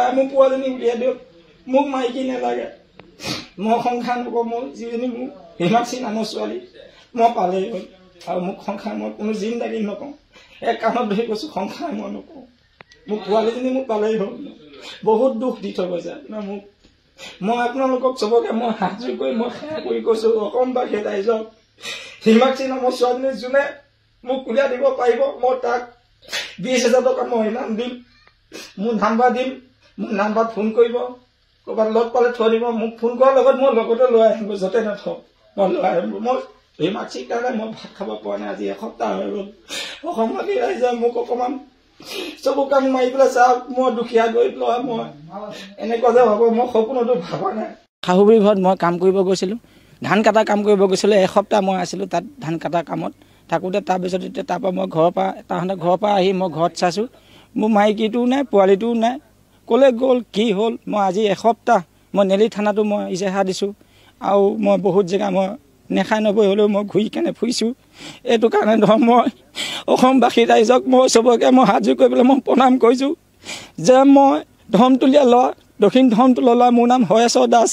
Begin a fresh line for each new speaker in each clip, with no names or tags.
পাই মোক পোৱাজনী উলিয়াই দিয়ক মোক মাইকী নালাগে মই সংসাৰ নকৰোঁ মোৰ যিজনী মোৰ হিমাক্ষী নামৰ ছোৱালী মই পালেই হ'ল আৰু মোক সংসাৰ মই কোনো জিন্দাগী নকওঁ এক কামত ধৰি কৈছোঁ সংসাৰ মই নকওঁ মোক পোৱালীজনী মোক পালেই হ'ল বহুত দুখ দি থৈ গৈছে আপোনাৰ মোক মই আপোনালোকক চবকে মই হাত জোৰ কৰি মই সেৱা কৰি কৈছোঁ অসমবাসী ৰাইজক হিমাক্ষী নামৰ ছোৱালীজনী যোনে মোক উলিয়াই দিব পাৰিব মই তাক 20,000 টকা মই ইনাম দিম মোৰ নাম্বাৰ দিম মোৰ নাম্বাৰত ফোন কৰিব ক'ৰবাত লগ পালে থৈ দিব মোক ফোন কৰাৰ লগত মই লগতে লৈ আহিব য'তে নথওঁ মই লৈ আহিব মই হিমাক্ষীৰ কাৰণে মই ভাত খাব পৰা নাই আজি এসপ্তাহ হৈ গ'ল অসমবাসী ৰাইজে মোক অকণমান চকু কাণ মাৰি পেলাই চাওক মই দুখীয়া গৰীব ল'ৰা মই এনেকুৱা যে হ'ব মই সপোনতো ভবা নাই
শাহুবুঢ়ীৰ ঘৰত মই কাম কৰিব গৈছিলোঁ ধান কাটা কাম কৰিব গৈছিলোঁ এসপ্তাহ মই আছিলোঁ তাত ধান কাটা কামত থাকোঁতে তাৰপিছত এতিয়া তাৰপৰা মই তাহাঁতে ঘৰৰ পৰা আহি মই ঘৰত চাইছোঁ মোৰ মাইকীটোও নাই পোৱালিটোও নাই ক'লে গ'ল কি হ'ল মই আজি এসপ্তাহ মই নেলি থানাটো মই ইজেহাৰ দিছোঁ আৰু মই বহুত জেগা মই নেখাই নবৈ হ'লেও মই ঘূৰি কেনে ফুৰিছোঁ এইটো কাৰণে ধৰ মই অসমবাসী ৰাইজক মই চবকে মই হাত জোৰ কৰি পেলাই মই প্ৰণাম কৰিছোঁ যে মই ধমতলীয়া ল'ৰা দক্ষিণ ধমতলীয়া ল'ৰা মোৰ নাম হৰেশ্বৰ দাস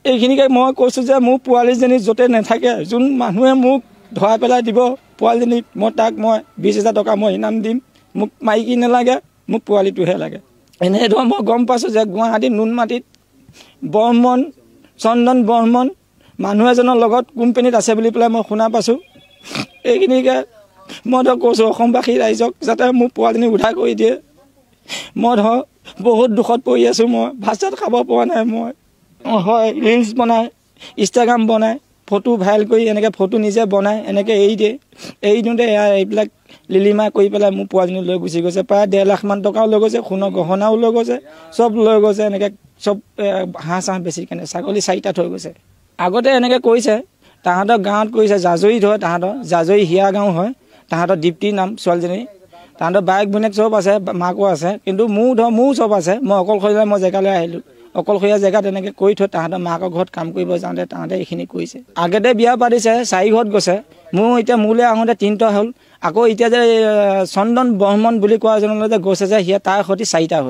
এইখিনিকে মই কৈছোঁ যে মোৰ পোৱালীজনী য'তে নাথাকে যোন মানুহে মোক ধৰাই পেলাই দিব পোৱালীজনী মই তাক মই 20,000 টকা মই ইনাম দিম মোক মাইকী নালাগে মোক পোৱালিটোহে লাগে এনেধৰণ মই গম পাইছোঁ যে গুৱাহাটীত নুনমাটিত বৰ্মন চন্দন বৰ্মন মানুহ এজনৰ লগত কোম্পানীত আছে বুলি পেলাই মই শুনা পাইছোঁ এইখিনিকে মই ধৰক কৈছোঁ অসমবাসী ৰাইজক যাতে মোৰ পোৱালিজনী উদ্ধাৰ কৰি দিয়ে মই ধৰক বহুত দুখত পৰি আছোঁ মই ভাত চাত খাব পৰা নাই মই হয় ৰিলছ বনাই ইনষ্টাগ্ৰাম বনাই ফটো ভাইৰেল কৰি এনেকৈ ফটো নিজে বনাই এনেকৈ এৰি দিয়ে এৰি দিওঁতে এইবিলাক লিলিমা কৰি পেলাই মোৰ পোৱালিজনী লৈ গুচি গৈছে প্ৰায় 1.5 লাখ মান টকাও লৈ গৈছে সোণৰ গহনাও লৈ গৈছে চব লৈ গৈছে এনেকৈ চব হাঁহ চাহ বেছি কেনে ছাগলী 4টা থৈ গৈছে আগতে এনেকৈ কৰিছে তাহাঁতৰ গাঁৱত কৰিছে জাজৰিত হয় তাহাঁতৰ জাজৰি হিয়া গাঁও হয় তাহাঁতৰ দীপ্তি নাম ছোৱালীজনী তাহাঁতৰ বাইক ভনীয়েক চব আছে মাকো আছে কিন্তু মোৰ চব আছে মই অকলশৰীয়া মই জেগালৈ আহিলোঁ অকলশৰীয়া জেগাত এনেকৈ কৰি থৈ তাহাঁতৰ মাকৰ ঘৰত কাম কৰিব যাওঁতে তাহাঁতে এইখিনি কৰিছে আগতে বিয়া পাতিছে 4 ঘৰত গৈছে মোৰ এতিয়া মোলৈ আহোঁতে 3টা হ'ল আকৌ এতিয়া যে চন্দন বৰ্মন বুলি কোৱা এজনলৈ যে গৈছে যে তাৰ সৈতে 4টা হৈছে।